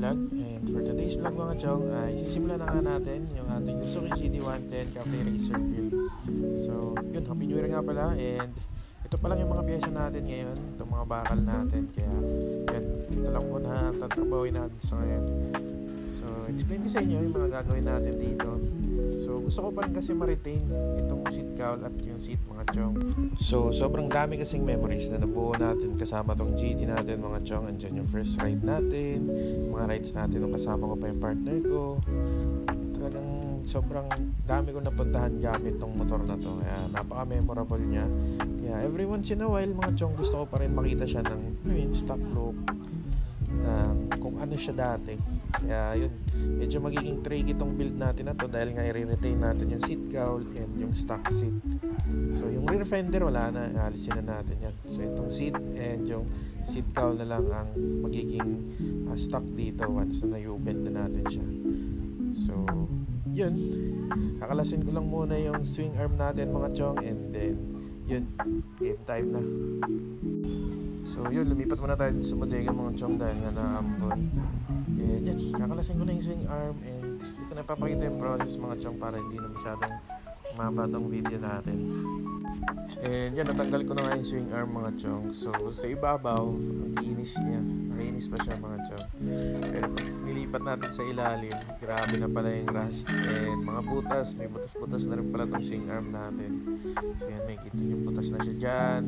Vlog. And for today's vlog mga chong ay sisimulan na nga natin yung ating Suzuki GT110 Cafe Racer build. So yun, Happy New Year nga pala. And ito pa lang yung mga pyesa natin ngayon, itong mga bakal natin. Kaya yan, ito lang muna ang tatrabawin natin sa ngayon. So explain ko sa inyo yung mga gagawin natin dito. So gusto ko pa rin kasi ma-retain itong seat cowl at yung seat mga chong. So sobrang dami kasing memories na nabuo natin kasama tong GT natin mga chong. Andyan yung first ride natin, mga rides natin nung kasama ko pa yung partner ko. Talagang sobrang dami ko napuntahan gamit tong motor na to. Kaya napaka-memorable niya. Kaya every once in a while mga chong, gusto ko pa rin makita siya ng stock look na kung ano siya dati. Kaya yun, medyo magiging tricky itong build natin na to dahil nga i-retain natin yung seat cowl and yung stock seat. So yung rear fender wala na, alisin na natin yan. So itong seat and yung seat cowl na lang ang magiging stock dito once na na-bend na natin siya. So yun, kakalasin ko lang muna yung swing arm natin mga chong, and then yun, game time na. So yun, lumipat muna tayo sa bodega mga chong dahil nga naambon. And yan, kakalasin ko na yung swing arm, and dito na papakita yung process mga chong para hindi na masyadong maba tong video natin. And yan, natanggal ko na nga yung swing arm mga chong. So sa ibabaw, ang kinis niya, makinis pa siya mga chong. Pero nilipat natin sa ilalim, grabe na pala yung rust and mga butas, may butas-butas na rin pala tong swing arm natin. So yan, may kita yung butas na siya dyan,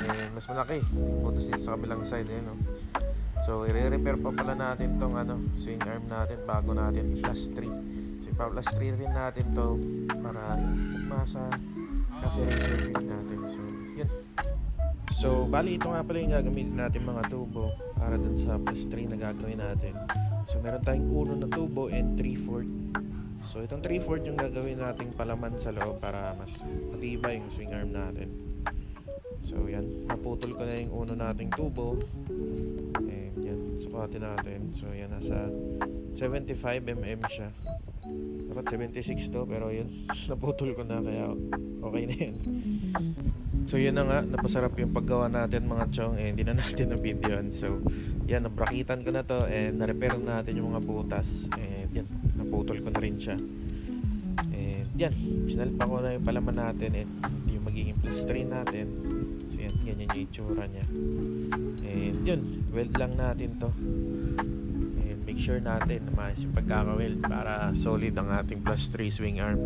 and mas malaki yung butas dito sa kabilang side, no? So i-repair pa pala natin tong swing arm natin bago natin i-plus 3. So ipa-plus 3 rin natin to para masa Cafe Racer build natin. So yun. So bali ito nga pala yung gagamitin natin mga tubo para dun sa plus 3 na gagawin natin. So meron tayong 1 na tubo and 3/4. So itong 3/4 yung gagawin nating palaman sa loob para mas matibay yung swing arm natin. So yan, naputol ko na yung 1 nating tubo. And yan, sukatin natin. So yan, nasa 75mm siya. Dapat 76 to, pero yun, naputol ko na kaya okay na yan. So yun na nga, napasarap yung paggawa natin mga chong, eh hindi na natin na videoan. So yan, nabrakitan ko na to and na-repair natin yung mga butas. And yan, naputol ko na rin siya. And yan, sinalpa ko na yung palaman natin and yung magiging plus 3 natin. So yan, ganyan yung itsura niya. And yun, weld lang natin to. And make sure natin na maayos yung pagkaka-weld para solid ang ating plus 3 swing arm.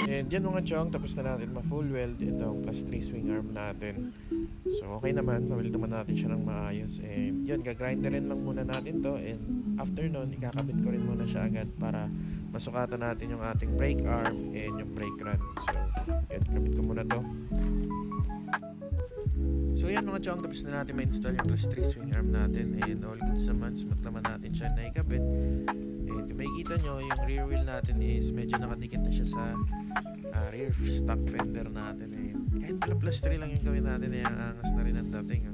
And yan mga chong, tapos na natin ma-full weld itong plus 3 swing arm natin. So okay naman, ma-weld naman natin siya ng maayos. And yun, gagrinderin lang muna natin to, and after nun, ikakabit ko rin muna siya agad para masukatan natin yung ating brake arm and yung brake rod. So yun, kabit ko muna to. So yan mga chong, tapos na natin ma-install yung plus 3 swing arm natin, and all good naman, smooth naman natin siya na ikabit. And kung makikita nyo, yung rear wheel natin is medyo nakadikit na siya sa rear stock fender natin. Eh. Kahit pala plus 3 lang yung gawin natin, eh, ang angas na rin ang dating.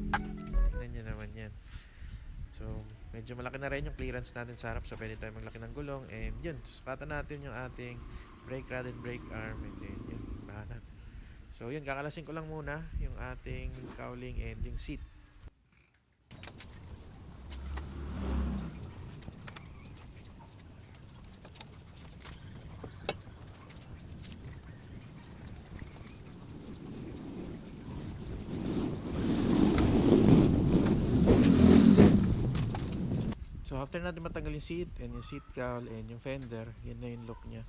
Tingnan nyo naman yan. So medyo malaki na rin yung clearance natin sa harap, so pwede tayo maglaki ng gulong. And yun, susukatan natin yung ating brake rod and brake arm, and then yun, bahanan. So yun, kakalasin ko lang muna yung ating cowling and yung seat. So after natin matanggal yung seat and yung seat cowl and yung fender, yun na yung look niya.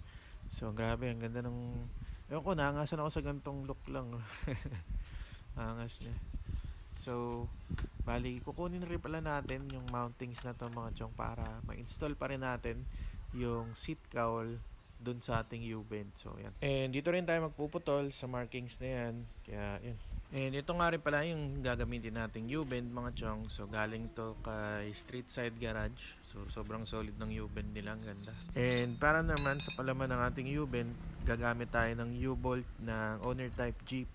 So grabe, ang ganda ng, ewan ko, naangasan ako sa gantong look lang. Angas niya. So bali, kukunin rin pala natin yung mountings na to mga chong para ma-install pa rin natin yung seat cowl dun sa ating U-bend. So yan. And dito rin tayo magpuputol sa markings na yan. Kaya yun, And ito nga rin pala yung gagamitin nating U-bend mga chong. So galing to kay Street Side Garage. So sobrang solid ng U-bend nila, ang ganda. And para naman sa palaman ng ating U-bend, gagamit tayo ng U-bolt na owner type Jeep.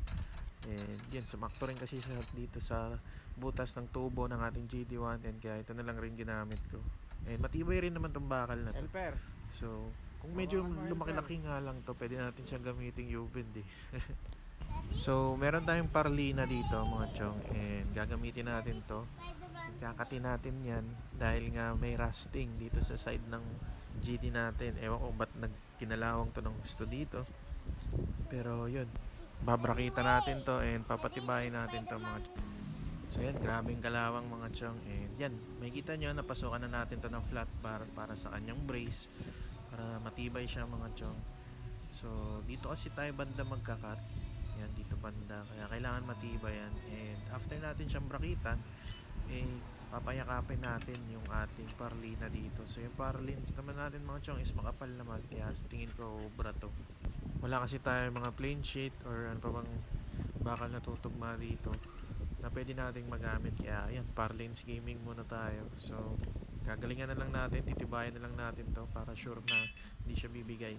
And yan, sumakto rin kasi siya dito sa butas ng tubo ng ating GT110, kaya ito na lang rin ginamit ko. And matibay rin naman tong bakal na to. Helper. So kung medyo lumaki-laki nga lang to, pwede natin siyang gamiting U-bend eh. So, meron tayong parlina dito mga chong, and gagamitin natin to. Kakatin natin yan dahil nga may rusting dito sa side ng GT natin. Ewan ko ba't nagkinalawang to ng gusto dito. Pero yun, babrakita natin to and papatibayin natin to mga chong. So yan, grabing kalawang mga chong. And yan, makikita nyo, napasukan na natin to ng flat bar para sa kanyang brace, para matibay siya mga chong. So, dito kasi tayo banda magkakat. Yan, dito banda. Kaya kailangan matibay yan. And after natin siyang brakitan, papayakapin natin yung ating parlina dito. So, yung parlins naman natin mga chong is makapal naman. Kaya tingin ko obra to. Wala kasi tayo mga plain sheet or ano pa bang bakal na tutugma dito na pwede nating magamit. Kaya yan, parlins gaming muna tayo. So, gagalingan na lang natin, titibayan na lang natin to para sure na hindi siya bibigay.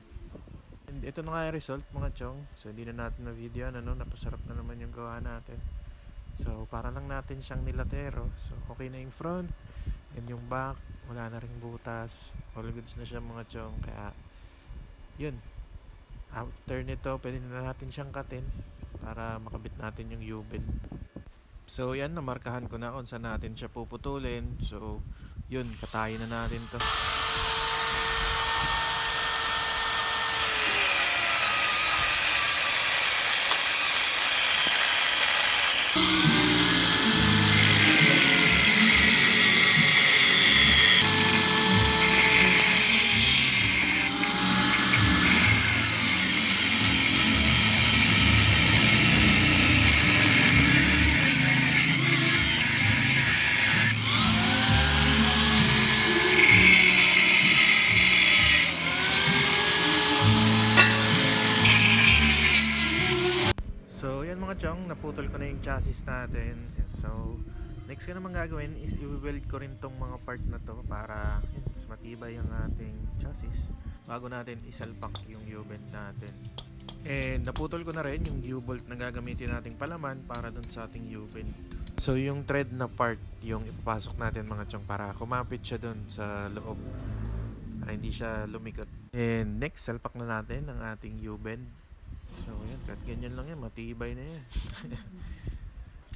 And ito na nga yung result mga chong. So hindi na natin na video napasarap na naman yung gawa natin. So para lang natin siyang nilatero. So okay na yung front and yung back, wala na ring butas, all goods na siya mga chong. Kaya yun, after nito pwede na natin siyang katin para makabit natin yung U-bend. So yan, namarkahan ko na kung saan natin siya puputulin. So yun, katayin na natin to. So yan mga chong, naputol ko na yung chassis natin. So next ko naman gagawin is i-weld ko rin tong mga part na to para mas matibay ang ating chassis bago natin isalpak yung U-bend natin. And naputol ko na rin yung U-bolt na gagamitin nating palaman para dun sa ating U-bend. So yung thread na part yung ipapasok natin mga chong para kumapit siya dun sa loob, para hindi siya lumikot. And next, salpak na natin ang ating U-bend. So yan, kahit ganyan lang yan, matibay na yan.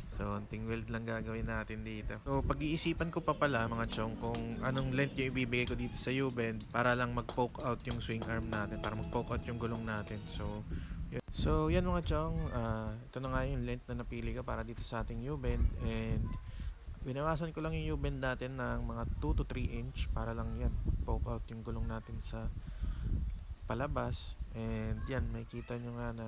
So unting weld lang gagawin natin dito. So pag-iisipan ko pa pala mga chong kung anong length yung ibibigay ko dito sa U-bend para lang mag-poke out yung swing arm natin, para mag-poke out yung gulong natin. So yan mga chong, ito na nga yung length na napili ko para dito sa ating U-bend. And binawasan ko lang yung U-bend natin ng mga 2 to 3 inch para lang yan, poke out yung gulong natin sa palabas. And yan, makikita nyo nga na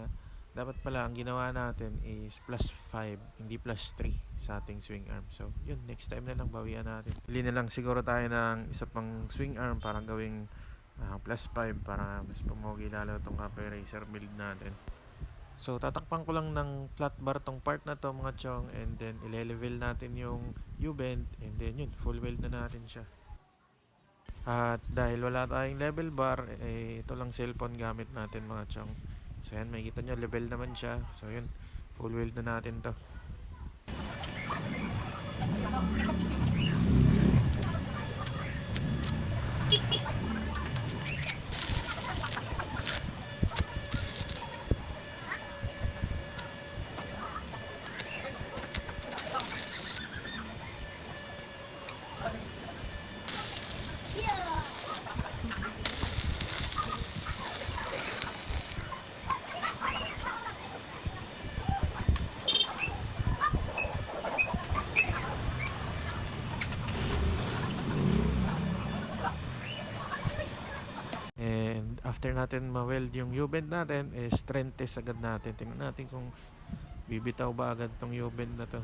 dapat pala ang ginawa natin is plus 5, hindi plus 3 sa ating swing arm. So yun, next time na lang bawian natin. Pili na lang siguro tayo ng isa pang swing arm para gawing plus 5 para mas pumogi lalo itong Cafe Racer build natin. So tatakpan ko lang ng flat bar tong part na to mga chong, and then ile-level natin yung U-bend, and then yun, full weld na natin siya. At dahil wala tayong level bar, ito lang cellphone gamit natin mga chong. So yan, makikita nyo, level naman siya. So yun, full weld na natin to. And after natin ma-weld yung U-bend natin, is trend test agad natin. Tingnan natin kung bibitaw ba agad tong U-bend na to.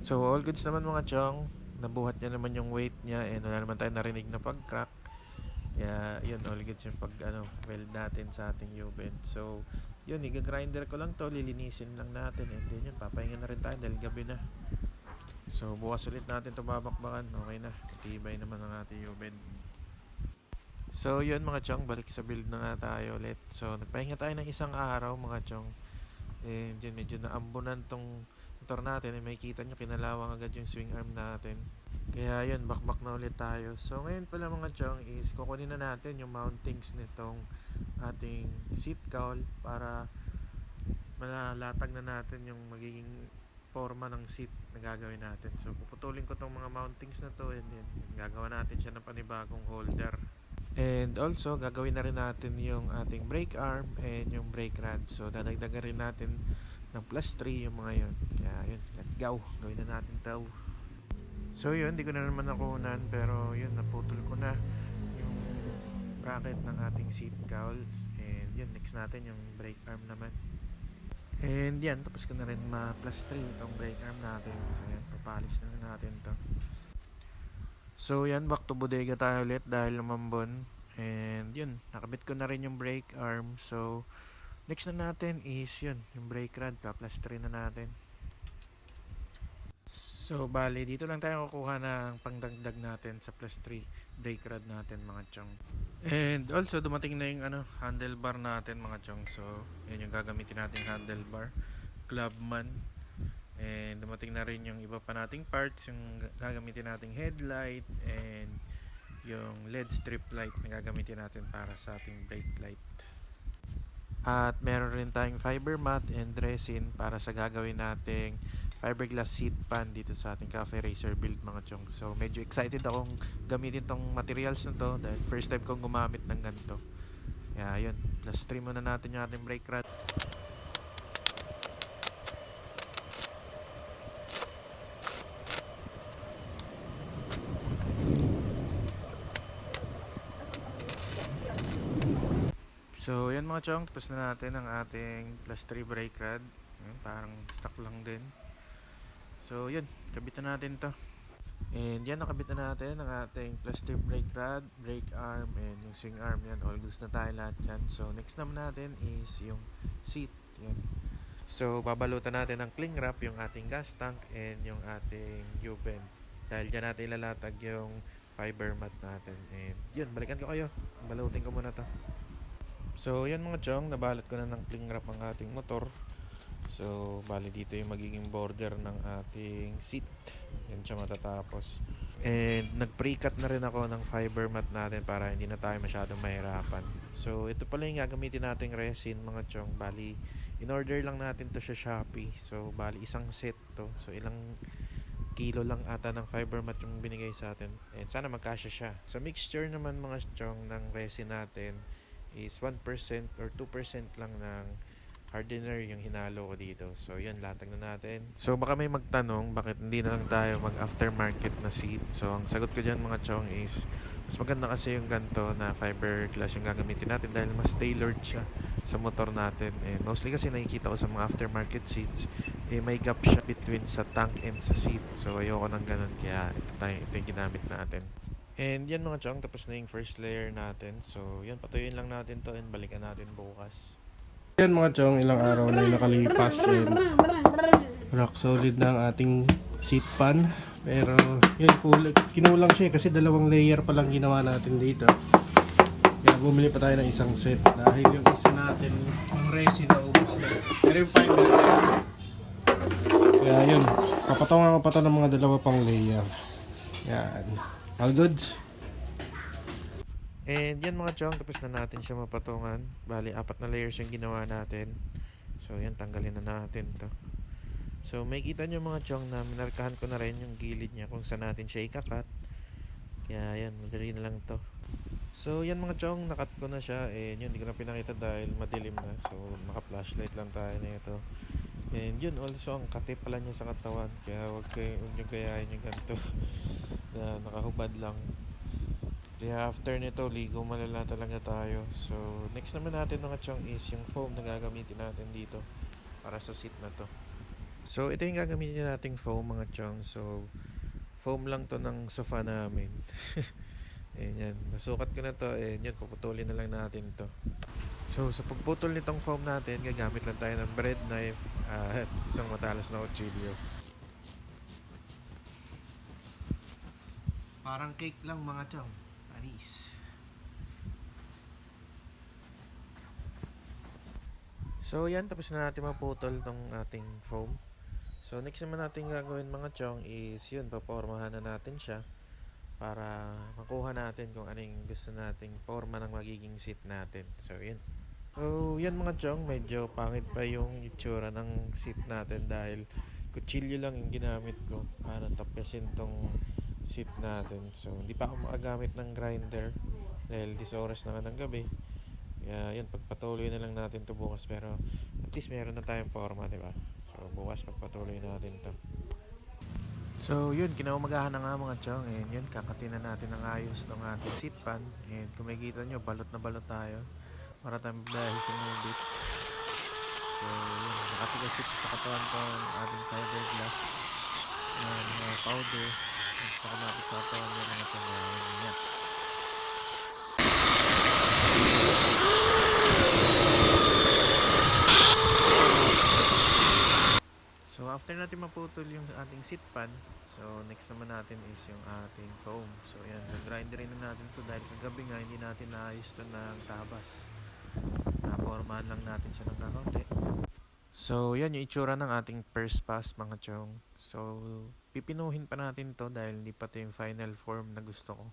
So all goods naman mga chong. Nabuhat niya naman yung weight niya, and wala naman tayo narinig na pag-crack. Kaya yun, all goods yung pag weld natin sa ating U-bend. So yun, i-grinder ko lang to, lilinisin lang natin, and then yun, papahinga na rin tayo dahil gabi na. So bukas ulit natin to babakbakan. Okay na, tibay naman ang ating U-bend. So yun mga chong, balik sa build na nga tayo ulit. So nagpahinga tayo ng isang araw mga chong. And yun, medyo naambunan tong motor natin. May kita nyo, kinalawang agad yung swing arm natin. Kaya yun, bakbak na ulit tayo. So ngayon pala mga chong is kukunin na natin yung mountings nitong ating seat cowl para malalatag na natin yung magiging forma ng seat na gagawin natin. So puputulin ko tong mga mountings na to, and then gagawa natin siya ng panibagong holder. And also gagawin na rin natin yung ating brake arm and yung brake rod. So dadagdagan rin natin ng +3 yung mga yun. Kaya yun, let's go, gawin na natin to. So yun, hindi ko na naman nakunan, pero yun, naputol ko na yung bracket ng ating seat cowl. And yun, next natin yung brake arm naman. And yan, tapos ko na rin ma+3 itong brake arm natin. So yan, papalis na natin to. So yan, back to bodega tayo ulit dahil lumambon. And yun, nakabit ko na rin yung brake arm. So next na natin is yun, yung brake rod, pa+3 na natin. So bali, dito lang tayo kukuha ng pangdagdag natin sa +3 brake rod natin mga chong. And also dumating na yung handlebar natin mga chong. So yan yung gagamitin nating handlebar, Clubman. And dumating na rin yung iba pa nating parts, yung gagamitin nating headlight and yung LED strip light na gagamitin natin para sa ating brake light. At meron rin tayong fiber mat and resin para sa gagawin nating fiberglass seat pan dito sa ating Cafe Racer build mga chong. So medyo excited akong gamitin tong materials na to dahil first time kong gumamit ng ganito. Kaya yun, +3 muna natin yung ating brake rod. So yan mga chong, tapos na natin ang ating +3 brake rod. Ayan, parang stock lang din. So yun, kabitan natin to. And yan, nakabitan natin ang ating +3 brake rod, brake arm, and yung swing arm. Yan, all goods na tayo lahat yan. So next naman natin is yung seat. Yan. So babalutan natin ng cling wrap yung ating gas tank and yung ating U-bend. Dahil dyan natin ilalatag yung fiber mat natin. And yun, balikan ko kayo. Balutin ko muna to. So yan mga chong, nabalot ko na ng cling wrap ang ating motor. So bali dito yung magiging border ng ating seat. Yan siya matatapos. And nag-pre-cut na rin ako ng fiber mat natin para hindi na tayo masyadong mahirapan. So ito pala yung gagamitin nating resin mga chong. Bali in order lang natin to sa Shopee. So bali isang set to. So ilang kilo lang ata ng fiber mat yung binigay sa atin. And sana magkasya siya. Sa mixture naman mga chong ng resin natin is 1% or 2% lang ng hardener yung hinalo ko dito. So yun, latag na natin. So baka may magtanong bakit hindi na lang tayo mag aftermarket na seat. So ang sagot ko dyan mga chong is mas maganda kasi yung ganito na fiberglass yung gagamitin natin dahil mas tailored siya sa motor natin. And mostly kasi nakikita ko sa mga aftermarket seats may gap siya between sa tank and sa seat. So ayoko nang ganun, kaya ito yung ginamit natin. And yan mga chong, tapos na yung first layer natin. So yan, patuyuin lang natin to and balikan natin bukas. Yan mga chong, ilang araw na yung nakalipas and rock solid na ang ating seat pan. Pero yun, kinulang siya kasi 2 layer pa lang ginawa natin dito. Kaya bumili pa tayo ng isang set dahil yung isa natin, yung resin na ubos na. Pero yung fiber, kaya yun, papatungan ko pa ito ng mga 2 pang layer. Yan, all goods. And yan mga chong, tapos na natin siya mapatungan. Bali 4 na layers yung ginawa natin. So yan, tanggalin na natin to. So may kita nyo mga chong na minarkahan ko na rin yung gilid niya kung saan natin siya ikakat. Kaya yan, madali na lang to. So yan mga chong, nakat ko na siya. And yun, hindi ko na pinakita dahil madilim na. So naka flashlight lang tayo na ito. And yun, also ang kate pala niya sa katawan. Kaya huwag nyo gayahin yung ganito na nakahubad lang. Kaya after nito, ligo malala talaga tayo. So next naman natin mga chong is yung foam na gagamitin natin dito para sa seat na to. So ito yung gagamitin nating foam mga chong. So foam lang to ng sofa namin. Ayan yan. Nasukat ko na to. And yun, puputulin na lang natin to. So, sa pagputol nitong foam natin, gagamit lang tayo ng bread knife at isang matalas na kutsilyo. Parang cake lang mga chong. Panis. So, yan. Tapos na natin maputol tong ating foam. So, next naman natin gagawin mga chong is yun, papormahan na natin siya para makuha natin kung anong gusto nating forma ng magiging seat natin. So, yun. So, yan mga chong, medyo pangit pa yung itsura ng seat natin dahil kutsilyo lang yung ginamit ko para tapyasin tong seat natin. So, hindi pa ako makagamit ng grinder dahil 10 oras na nga ng gabi. Kaya yun, pagpatuloy na lang natin to bukas pero at least meron na tayong forma, diba? So, bukas pagpatuloy natin to. So, yun, kinaumagahan na nga mga chong. And yun, kakatin na natin ng ayos tong ating seat pan. And kung makikita nyo, balot na balot tayo para tayong dahil sinubit. So, yun, nakatigasit sa katawan ko ang ating fiberglass na powder. Gusto ko natin sa katawan nyo mga chong. Yan. So after natin maputol yung ating seat pan, so next naman natin is yung ating foam. So yan, nag-grinderin na natin to dahil kagabi nga hindi natin naayos to ng tabas. Napormahan lang natin siya ng kakaunti. So yan yung itsura ng ating first pass mga chong. So pipinuhin pa natin to dahil hindi pa to yung final form na gusto ko.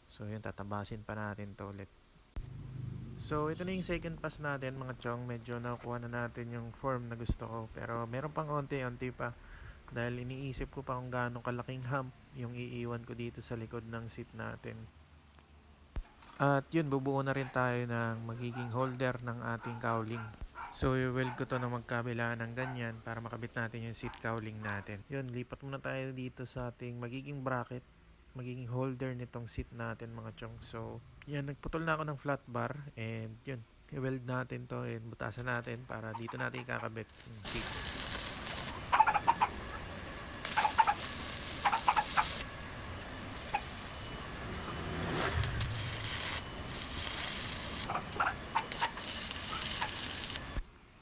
So yan, tatabasin pa natin to ulit. So, ito na yung second pass natin mga chong. Medyo nakuha na natin yung form na gusto ko. Pero meron pang onti-onti pa. Dahil iniisip ko pa kung gaano kalaking hump yung iiwan ko dito sa likod ng seat natin. At yun, bubuo na rin tayo ng magiging holder ng ating cowling. So, i-weld ko to na magkabila ng ganyan para makabit natin yung seat cowling natin. Yun, lipat muna tayo dito sa ating magiging bracket, magiging holder nitong seat natin mga chong. So, yan, nagputol na ako ng flat bar and yun, i-weld natin to and butasan natin para dito natin ikakabit yung seat.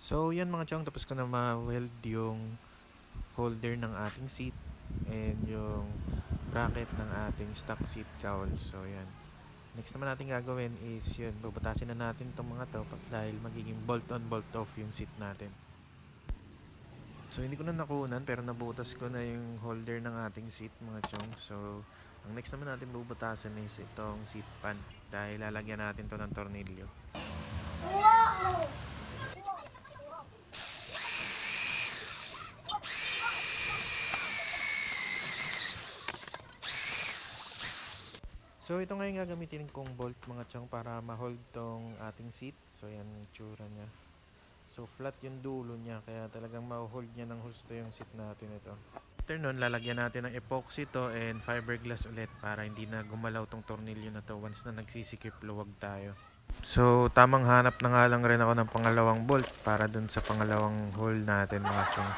So, yan mga chong, tapos ko na ma-weld yung holder ng ating seat and yung bracket ng ating stock seat cowl. So, yan. Next naman natin gagawin is yun, bubutasin na natin itong mga to dahil magiging bolt on bolt off yung seat natin. So hindi ko na nakunan pero nabutas ko na yung holder ng ating seat mga chong. So ang next naman natin bubutasan is itong seat pan dahil lalagyan natin to ng tornilyo. So ito nga yung gagamitin kong bolt mga chong para ma-hold tong ating seat. So yan yung tsura niya. So flat yung dulo niya kaya talagang ma-hold niya ng husto yung seat natin ito. After nun, lalagyan natin ng epoxy to and fiberglass ulit para hindi na gumalaw tong tornilyo na to once na nagsisikip luwag tayo. So tamang hanap na nga lang rin ako ng pangalawang bolt para dun sa pangalawang hole natin mga chong.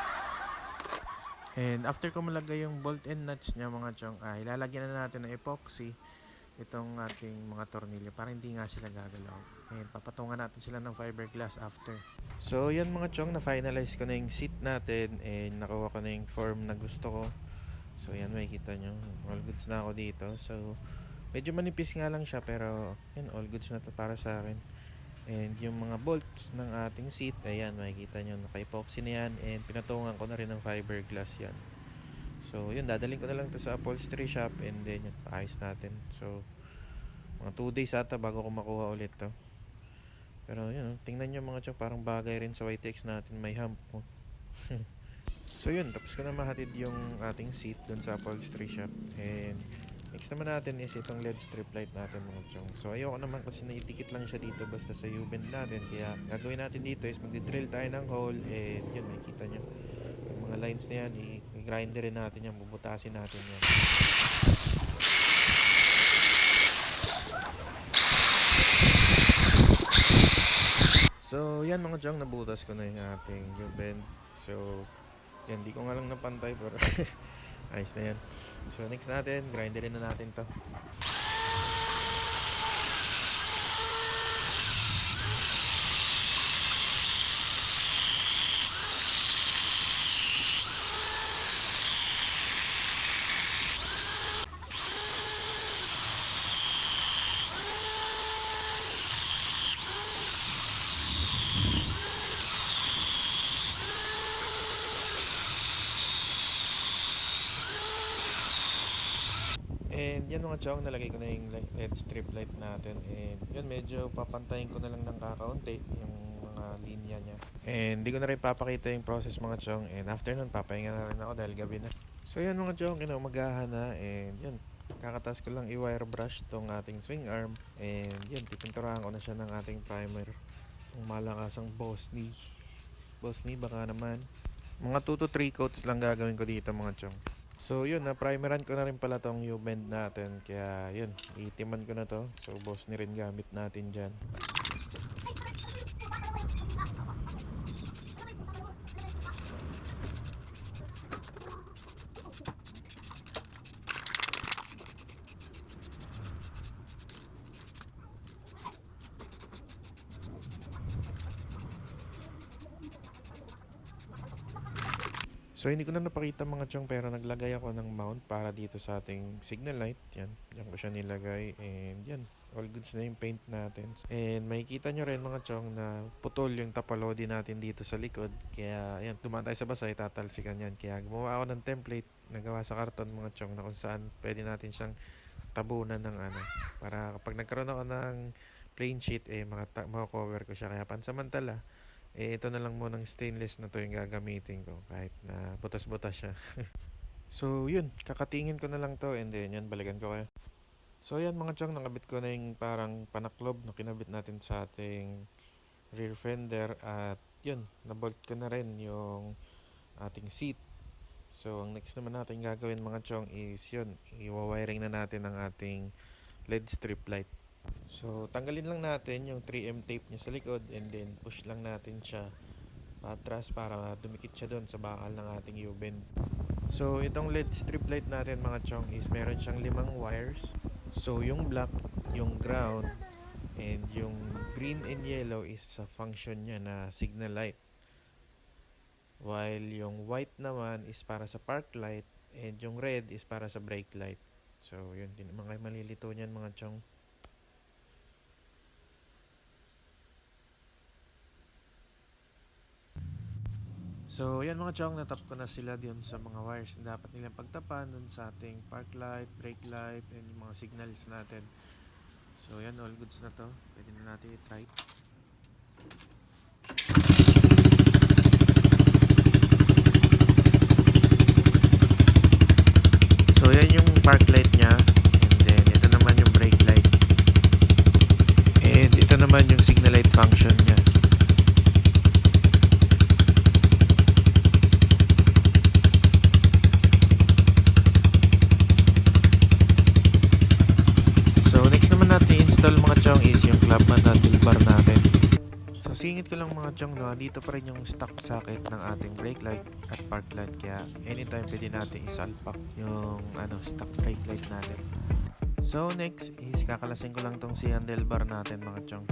And after ko malagay yung bolt and nuts niya mga chong, ilalagyan na natin ng epoxy itong ating mga tornilyo para hindi nga sila gagalaw. And papatungan natin sila ng fiberglass after. So yan mga chong, na-finalize ko na yung seat natin and nakuha ko na yung form na gusto ko. So yan, makikita nyo, all goods na ako dito. So medyo manipis nga lang siya pero yan, all goods na to para sa akin. And yung mga bolts ng ating seat, ayan, makikita nyo, naka-epoxy na yan and pinatungan ko na rin ng fiberglass yan. So yun, dadalhin ko na lang to sa upholstery shop and then yun, paayos natin. So mga 2 days ata bago ko makuha ulit to. Pero yun, tingnan nyo mga chok, parang bagay rin sa YTX natin, may hump mo. So yun, tapos ko na mahatid yung ating seat dun sa upholstery shop. And next naman natin is itong LED strip light natin mga chong. So ayoko naman kasi naitikit lang siya dito basta sa U-bend natin. Kaya gagawin natin dito is magdi-drill tayo ng hole and yun, makikita nyo yung mga lines na yan, i-grinderin natin yan, bubutasin natin yan. So yan mga chong, nabutas ko na yung ating U-bend. So yan, di ko nga lang napantay pero ayos na yan. So next natin, grinderin na natin to. And yan mga chong, nalagay ko na yung LED strip light natin. And yun, medyo papantayin ko na lang ng kakaunti yung mga linya niya. And di ko na rin papakita yung process mga chong. And after nun, papahinga na rin ako dahil gabi na. So yan mga chong, inaumagahan na. And yun, kakatas ko lang i-wire brush tong ating swing arm. And yun, pipinturahan ko na siya ng ating primer. Ang malakasang Bossni. Bossni baka naman. Mga 2 to 3 coats lang gagawin ko dito mga chong. So yun, na-primeran ko na rin pala tong U-bend natin. Kaya yun, itiman ko na to. So Bossni rin gamit natin dyan. So hindi ko na napakita mga chong, pero naglagay ako ng mount para dito sa ating signal light. Yan, yan ko siya nilagay. And yan, all goods na yung paint natin. And makikita nyo rin mga chong na putol yung tapalodi natin dito sa likod. Kaya yan, dumaan tayo sa basa, itatalsikan yan. Kaya gumawa ako ng template na gawa sa karton mga chong, na kung saan pwede natin siyang tabunan ng ano. Para kapag nagkaroon ako ng plain sheet, makakover ko siya. Kaya pansamantala, ito na lang munang stainless na to yung gagamitin ko kahit na butas-butas siya. So yun, kakatingin ko na lang to and then yan, balikan ko kayo. So yan mga chong, nakabit ko na yung parang panaklob na kinabit natin sa ating rear fender. At yun, nabolt ko na rin yung ating seat. So ang next naman natin gagawin mga chong is yun, i-wiring na natin ang ating LED strip light. So tanggalin lang natin yung 3M tape niya sa likod and then push lang natin siya patras para dumikit siya doon sa bakal ng ating U-bend. So itong LED strip light natin mga chong is meron siyang 5 wires. So yung black, yung ground, and yung green and yellow is sa function niya na signal light. While yung white naman is para sa park light and yung red is para sa brake light. So yun, din naman kayo malilito niyan mga chong. So yan mga chong, natap ko na sila diyan sa mga wires na dapat nilang pagtapan dun sa ating park light, brake light, and yung mga signals natin. So yan, all goods na to. Pwede na natin i-try. So yan yung park light nya. And then ito naman yung brake light. And ito naman yung signal light function nya. Install mga chong is yung club mat at bar natin. So singit ko lang mga chong, no, dito pa rin yung stock socket ng ating brake light at park light, kaya anytime pwede natin isalpak yung stock brake light natin. So next is kakalasin ko lang tong si handlebar natin mga chong.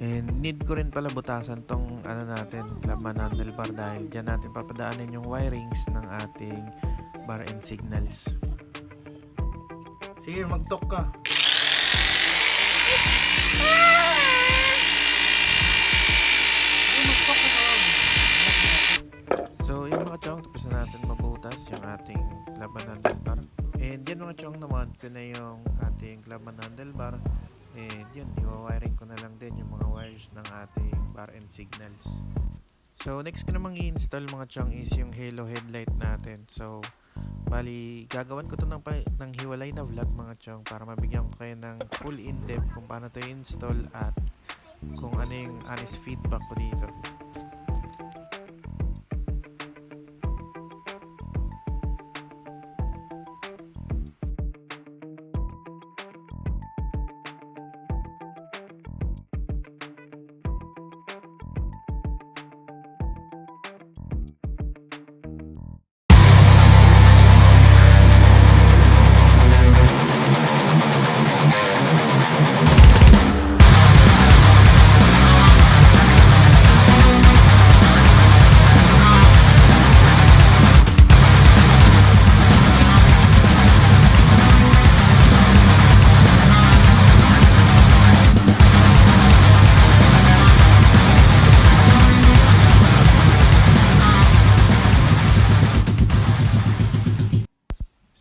And need ko rin pala butasan tong natin, club mat handlebar, dahil dyan natin papadaanin yung wirings ng ating bar and signals. Sige, mag-talk ka. So yun mga chong, tapos na natin mabutas yung ating laban handlebar. And yan mga chong, naman ko na yung ating laban handlebar. And yun, i-wiring ko na lang din yung mga wires ng ating bar and signals. So next ko namang i-install mga chong is yung halo headlight natin. So bali, gagawan ko to ng hiwalay na vlog mga chong, para mabigyan ko kayo ng full in-depth kung paano to install at kung ano yung honest feedback ko dito.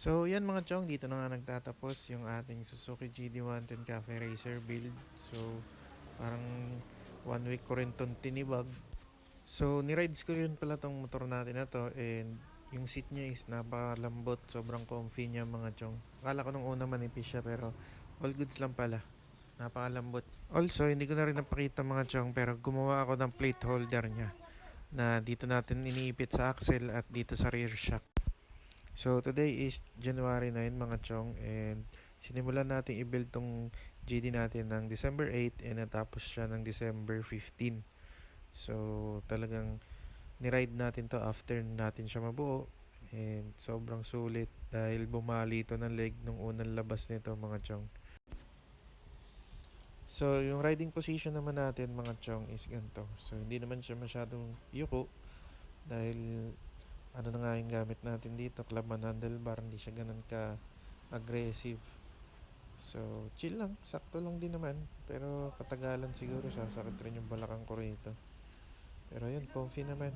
So yan mga chong, dito na nga nagtatapos yung ating Suzuki GD110 Cafe Racer build. So parang 1 week ko rin itong tinibag. So ni-rides ko rin pala tong motor natin na to, and yung seat niya is napakalambot, sobrang comfy niya mga chong. Akala ko nung una manipis siya, pero all goods lang pala, napakalambot. Also hindi ko na rin napakita mga chong, pero gumawa ako ng plate holder niya na dito natin iniipit sa axle at dito sa rear shock. So today is January 9 mga chong, and sinimulan natin i-build tong GD natin ng December 8 and natapos siya ng December 15. So talagang ni-ride natin to after natin siya mabuo, and sobrang sulit dahil bumali ito ng leg nung unang labas nito mga chong. So yung riding position naman natin mga chong is ganito. So hindi naman siya masyadong yuko dahil ano na nga yung gamit natin dito, Clubman handlebar, hindi siya ganun ka aggressive. So chill lang, sakto lang din naman, pero katagalan siguro sasakit rin yung balakang ko rito. Pero yun, comfy naman.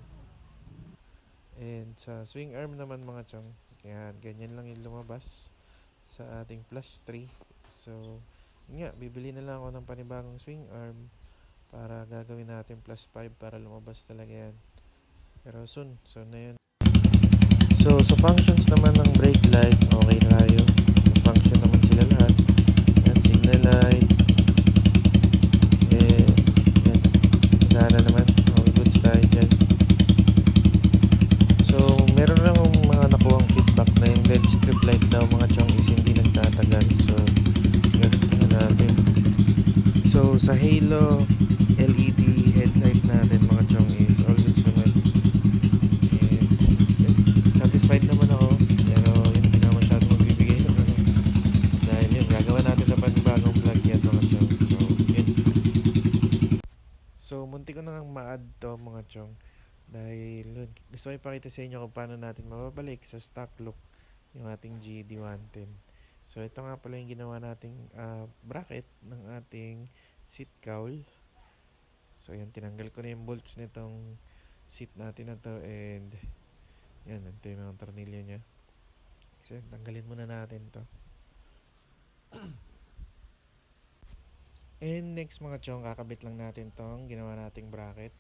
And sa swing arm naman mga chong, yan, ganyan lang yung lumabas sa ating plus 3. So yun nga, bibili na lang ako ng panibagong swing arm para gagawin natin plus 5 para lumabas talaga yan. Pero soon na yun. So sa functions naman ng brake light, okay na tayo. Function naman sila lahat. Yan, signal light. Yan. Wala na naman. Okay, goods tayo dyan. So meron lang mga nakuhang feedback na yung LED strip light daw mga chong is hindi nagtatagal. So yun, tingnan natin. So sa halo LED headlight natin mga chong is all goods naman. Satisfied naman ako, pero yun, hindi na masyado magbibigay ng ano, dahil yun, gagawa natin na panibagong vlog yan mga chong. So yun, so munti ko nang ma-add to mga chong, dahil yun, gusto ko ipakita sa inyo kung paano natin mababalik sa stock look yung ating GD110. So ito nga pala yung ginawa nating bracket ng ating seat cowl. So yan, tinanggal ko na yung bolts nitong seat natin na to, and yan, ito yung mga tornilyo nya. So tanggalin muna natin to. And next mga chong, kakabit lang natin tong ginawa nating bracket.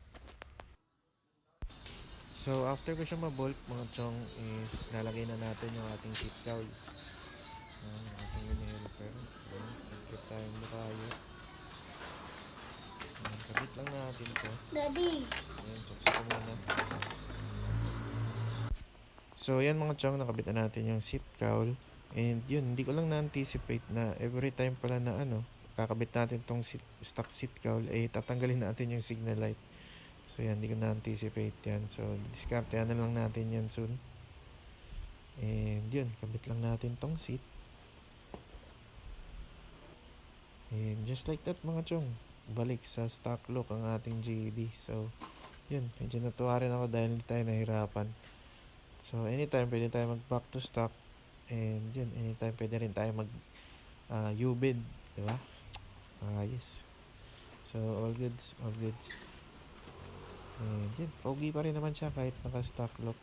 So after ko siya mabolt mga chong, is lalagay na natin yung ating seat cowl. Yung ating helper. So nag-trip tayong bukayo. Kabit lang natin to. Daddy. Ayan, suksok ko muna. So yan mga chong, nakabit na natin yung seat cowl. And yun, hindi ko lang na-anticipate na every time pala na kakabit natin tong stock seat cowl, tatanggalin natin yung signal light. So yan, hindi ko na-anticipate yan. So discartehan na lang natin yan soon. And yun, kabit lang natin tong seat. And just like that mga chong, balik sa stock look ang ating GD. So yun, medyo natuwa rin ako dahil hindi tayo nahirapan. So anytime pwede tayo mag back to stock, and yun, anytime pwede rin tayo mag U-bend, diba? Yes. So all goods. And yun, pogi pa rin naman siya kahit naka stock look.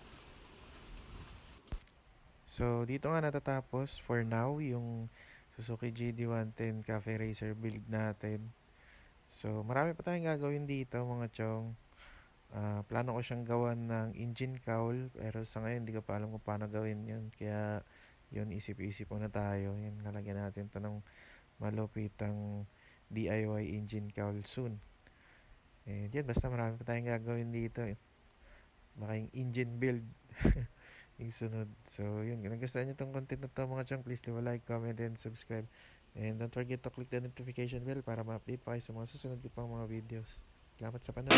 So dito nga natatapos for now yung Suzuki GD110 Cafe Racer build natin. So marami pa tayong gagawin dito mga chong. Plano ko siyang gawan ng engine cowl, pero sa ngayon hindi ko pa alam kung paano gawin yun, kaya yun, isip-isip muna tayo. Yan, lalagyan natin to ng malupitang DIY engine cowl soon. And yan, basta marami pa tayong gagawin dito. Baka yung engine build yung sunod. So yun, kung nagustuhan nyo itong content na to mga chong, please leave a like, comment, and subscribe. And don't forget to click the notification bell para ma-update pa kayo sa mga susunod ko pang mga videos. Salamat sa panonood.